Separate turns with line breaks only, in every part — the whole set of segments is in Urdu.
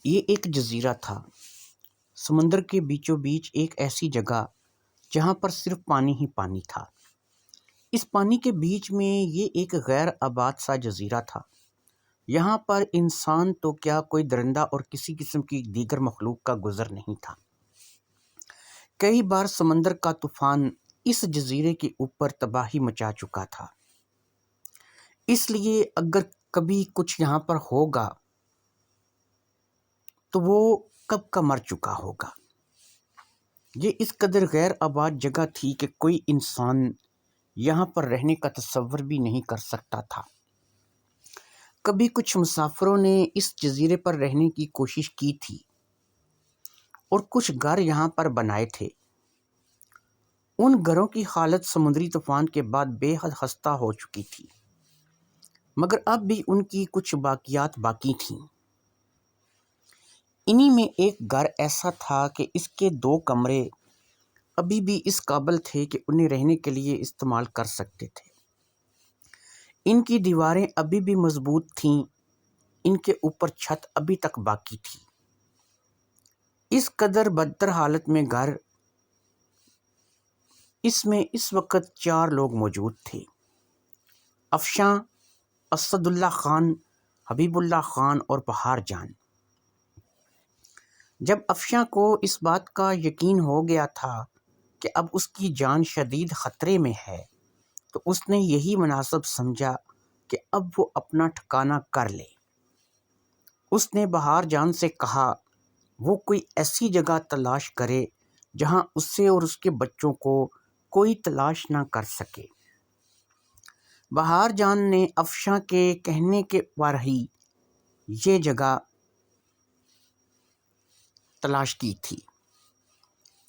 یہ ایک جزیرہ تھا، سمندر کے بیچوں بیچ ایک ایسی جگہ جہاں پر صرف پانی ہی پانی تھا۔ اس پانی کے بیچ میں یہ ایک غیر آباد سا جزیرہ تھا۔ یہاں پر انسان تو کیا، کوئی درندہ اور کسی قسم کی دیگر مخلوق کا گزر نہیں تھا۔ کئی بار سمندر کا طوفان اس جزیرے کے اوپر تباہی مچا چکا تھا، اس لیے اگر کبھی کچھ یہاں پر ہوگا تو وہ کب کا مر چکا ہوگا۔ یہ اس قدر غیر آباد جگہ تھی کہ کوئی انسان یہاں پر رہنے کا تصور بھی نہیں کر سکتا تھا۔ کبھی کچھ مسافروں نے اس جزیرے پر رہنے کی کوشش کی تھی اور کچھ گھر یہاں پر بنائے تھے۔ ان گھروں کی حالت سمندری طوفان کے بعد بے حد خستہ ہو چکی تھی، مگر اب بھی ان کی کچھ باقیات باقی تھیں۔ انہی میں ایک گھر ایسا تھا کہ اس کے 2 کمرے ابھی بھی اس قابل تھے کہ انہیں رہنے کے لیے استعمال کر سکتے تھے۔ ان کی دیواریں ابھی بھی مضبوط تھیں، ان کے اوپر چھت ابھی تک باقی تھی۔ اس قدر بدتر حالت میں گھر، اس میں اس وقت 4 لوگ موجود تھے: افشاں، اسد اللہ خان، حبیب اللہ خان اور بہار جان۔ جب افشاں کو اس بات کا یقین ہو گیا تھا کہ اب اس کی جان شدید خطرے میں ہے، تو اس نے یہی مناسب سمجھا کہ اب وہ اپنا ٹھکانہ کر لے۔ اس نے بہار جان سے کہا وہ کوئی ایسی جگہ تلاش کرے جہاں اسے اور اس کے بچوں کو کوئی تلاش نہ کر سکے۔ بہار جان نے افشاں کے کہنے کے پر ہی یہ جگہ تلاش کی تھی۔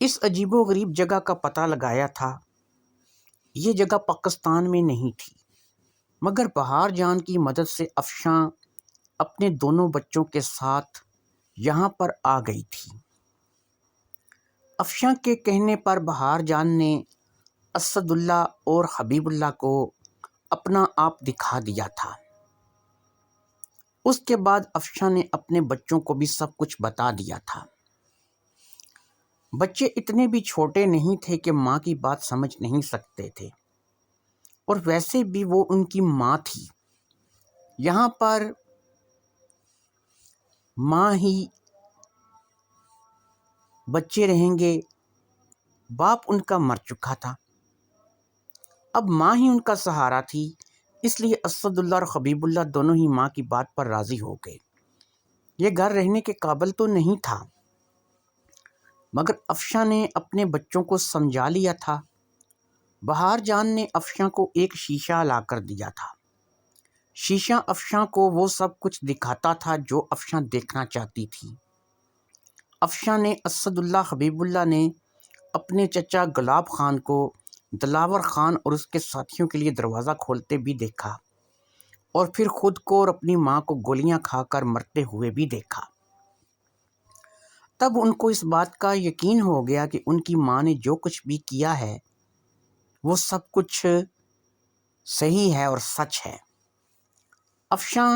اس عجیب و غریب جگہ کا پتہ لگایا تھا۔ یہ جگہ پاکستان میں نہیں تھی، مگر بہار جان کی مدد سے افشاں اپنے دونوں بچوں کے ساتھ یہاں پر آ گئی تھی۔ افشاں کے کہنے پر بہار جان نے اسد اللہ اور حبیب اللہ کو اپنا آپ دکھا دیا تھا۔ اس کے بعد افشاں نے اپنے بچوں کو بھی سب کچھ بتا دیا تھا۔ بچے اتنے بھی چھوٹے نہیں تھے کہ ماں کی بات سمجھ نہیں سکتے تھے، اور ویسے بھی وہ ان کی ماں تھی۔ یہاں پر ماں ہی بچے رہیں گے، باپ ان کا مر چکا تھا، اب ماں ہی ان کا سہارا تھی، اس لیے اسد اللہ اور حبیب اللہ دونوں ہی ماں کی بات پر راضی ہو گئے۔ یہ گھر رہنے کے قابل تو نہیں تھا، مگر افشاں نے اپنے بچوں کو سمجھا لیا تھا۔ بہار جان نے افشاں کو ایک شیشہ لا کر دیا تھا۔ شیشہ افشاں کو وہ سب کچھ دکھاتا تھا جو افشاں دیکھنا چاہتی تھی۔ افشاں نے اسد اللہ حبیب اللہ نے اپنے چچا گلاب خان کو دلاور خان اور اس کے ساتھیوں کے لیے دروازہ کھولتے بھی دیکھا، اور پھر خود کو اور اپنی ماں کو گولیاں کھا کر مرتے ہوئے بھی دیکھا۔ تب ان کو اس بات کا یقین ہو گیا کہ ان کی ماں نے جو کچھ بھی کیا ہے وہ سب کچھ صحیح ہے اور سچ ہے۔ افشاں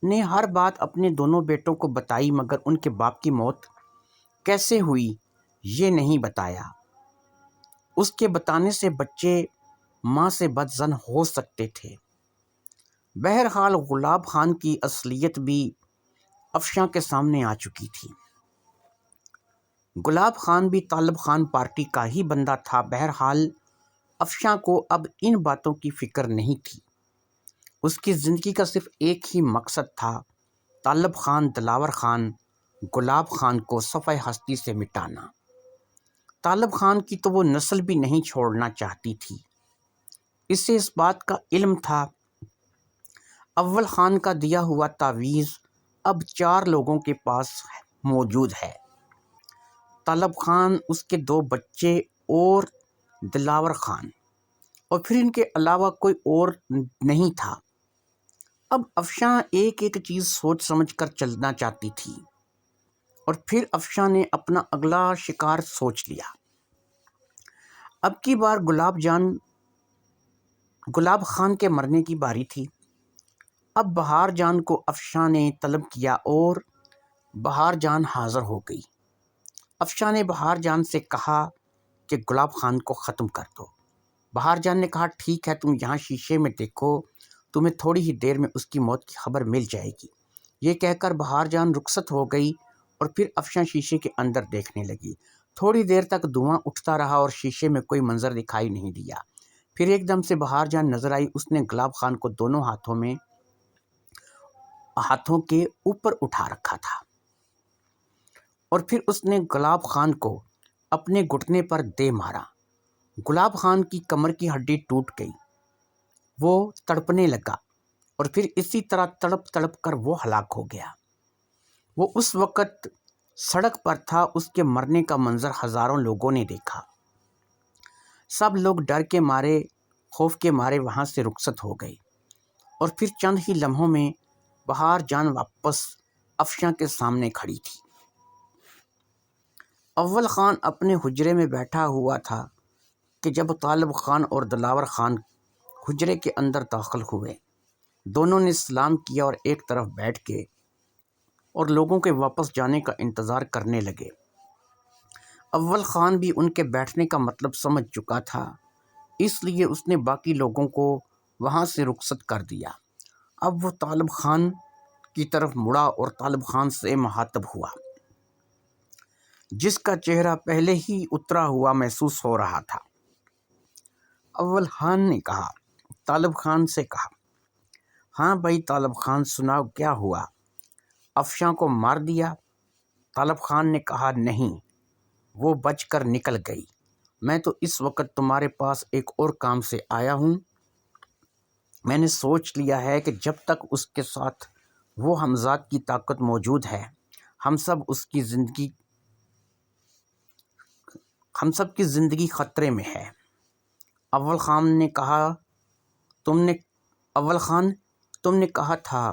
نے ہر بات اپنے دونوں بیٹوں کو بتائی، مگر ان کے باپ کی موت کیسے ہوئی یہ نہیں بتایا۔ اس کے بتانے سے بچے ماں سے بدظن ہو سکتے تھے۔ بہرحال گلاب خان کی اصلیت بھی افشاں کے سامنے آ چکی تھی۔ گلاب خان بھی طالب خان پارٹی کا ہی بندہ تھا۔ بہرحال افشاں کو اب ان باتوں کی فکر نہیں تھی۔ اس کی زندگی کا صرف ایک ہی مقصد تھا: طالب خان، دلاور خان، گلاب خان کو صفحہ ہستی سے مٹانا۔ طالب خان کی تو وہ نسل بھی نہیں چھوڑنا چاہتی تھی۔ اسے اس بات کا علم تھا اول خان کا دیا ہوا تعویذ اب 4 لوگوں کے پاس موجود ہے: طالب خان، اس کے 2 بچے اور دلاور خان، اور پھر ان کے علاوہ کوئی اور نہیں تھا۔ اب افشاں ایک ایک چیز سوچ سمجھ کر چلنا چاہتی تھی، اور پھر افشاں نے اپنا اگلا شکار سوچ لیا۔ اب کی بار گلاب خان کے مرنے کی باری تھی۔ اب بہار جان کو افشاں نے طلب کیا اور بہار جان حاضر ہو گئی۔ افشاں نے بہار جان سے کہا کہ گلاب خان کو ختم کر دو۔ بہار جان نے کہا ٹھیک ہے، تم یہاں شیشے میں دیکھو، تمہیں تھوڑی ہی دیر میں اس کی موت کی خبر مل جائے گی۔ یہ کہہ کر بہار جان رخصت ہو گئی اور پھر افشاں شیشے کے اندر دیکھنے لگی۔ تھوڑی دیر تک دھواں اٹھتا رہا اور شیشے میں کوئی منظر دکھائی نہیں دیا۔ پھر ایک دم سے بہار جان نظر آئی۔ اس نے گلاب خان کو دونوں ہاتھوں کے اوپر اٹھا رکھا تھا اور پھر اس نے گلاب خان کو اپنے گھٹنے پر دے مارا۔ گلاب خان کی کمر کی ہڈی ٹوٹ گئی، وہ تڑپنے لگا اور پھر اسی طرح تڑپ تڑپ کر وہ ہلاک ہو گیا۔ وہ اس وقت سڑک پر تھا۔ اس کے مرنے کا منظر ہزاروں لوگوں نے دیکھا۔ سب لوگ ڈر کے مارے، خوف کے مارے وہاں سے رخصت ہو گئے اور پھر چند ہی لمحوں میں بہار جان واپس افشاں کے سامنے کھڑی تھی۔ اول خان اپنے حجرے میں بیٹھا ہوا تھا کہ جب طالب خان اور دلاور خان حجرے کے اندر داخل ہوئے۔ دونوں نے سلام کیا اور ایک طرف بیٹھ کے اور لوگوں کے واپس جانے کا انتظار کرنے لگے۔ اول خان بھی ان کے بیٹھنے کا مطلب سمجھ چکا تھا، اس لیے اس نے باقی لوگوں کو وہاں سے رخصت کر دیا۔ اب وہ طالب خان کی طرف مڑا اور طالب خان سے مخاطب ہوا، جس کا چہرہ پہلے ہی اترا ہوا محسوس ہو رہا تھا۔ اول خان نے طالب خان سے کہا، ہاں بھائی طالب خان، سناؤ کیا ہوا؟ افشاں کو مار دیا؟ طالب خان نے کہا نہیں، وہ بچ کر نکل گئی۔ میں تو اس وقت تمہارے پاس ایک اور کام سے آیا ہوں۔ میں نے سوچ لیا ہے کہ جب تک اس کے ساتھ وہ حمزاد کی طاقت موجود ہے، ہم سب کی زندگی خطرے میں ہے۔ اول خان تم نے کہا تھا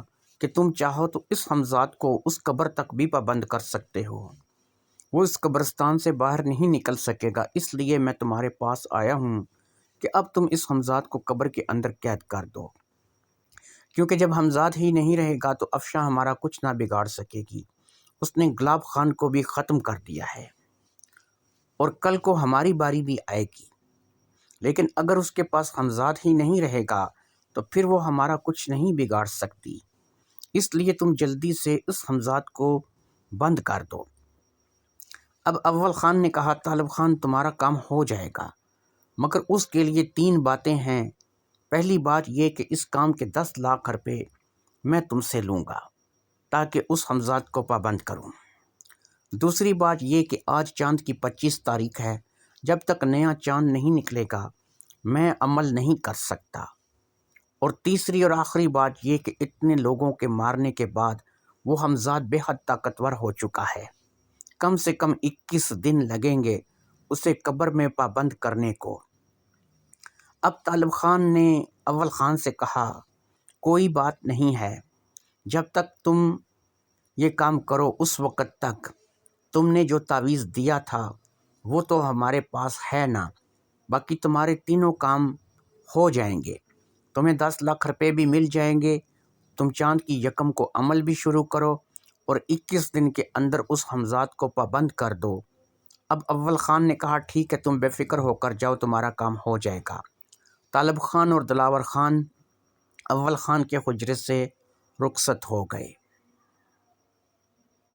کہ تم چاہو تو اس حمزاد کو اس قبر تک بھی پابند کر سکتے ہو۔ وہ اس قبرستان سے باہر نہیں نکل سکے گا، اس لیے میں تمہارے پاس آیا ہوں کہ اب تم اس حمزاد کو قبر کے اندر قید کر دو، کیونکہ جب حمزاد ہی نہیں رہے گا تو افشاں ہمارا کچھ نہ بگاڑ سکے گی۔ اس نے گلاب خان کو بھی ختم کر دیا ہے اور کل کو ہماری باری بھی آئے گی، لیکن اگر اس کے پاس حمزاد ہی نہیں رہے گا تو پھر وہ ہمارا کچھ نہیں بگاڑ سکتی۔ اس لیے تم جلدی سے اس حمزاد کو بند کر دو۔ اب اول خان نے کہا طالب خان تمہارا کام ہو جائے گا، مگر اس کے لیے 3 باتیں ہیں۔ پہلی بات یہ کہ اس کام کے 10 لاکھ روپے میں تم سے لوں گا تاکہ اس حمزاد کو پابند کروں۔ دوسری بات یہ کہ آج چاند کی 25 تاریخ ہے، جب تک نیا چاند نہیں نکلے گا میں عمل نہیں کر سکتا۔ اور تیسری اور آخری بات یہ کہ اتنے لوگوں کے مارنے کے بعد وہ حمزاد بے حد طاقتور ہو چکا ہے، کم سے کم 21 دن لگیں گے اسے قبر میں پابند کرنے کو۔ اب طالب خان نے اول خان سے کہا کوئی بات نہیں ہے، جب تک تم یہ کام کرو اس وقت تک تم نے جو تعویذ دیا تھا وہ تو ہمارے پاس ہے نا، باقی تمہارے تینوں کام ہو جائیں گے، تمہیں 10 لاکھ روپے بھی مل جائیں گے۔ تم چاند کی 1 کو عمل بھی شروع کرو اور 21 دن کے اندر اس حمزاد کو پابند کر دو۔ اب اول خان نے کہا ٹھیک ہے، تم بے فکر ہو کر جاؤ، تمہارا کام ہو جائے گا۔ طالب خان اور دلاور خان اول خان کے حجرے سے رخصت ہو گئے۔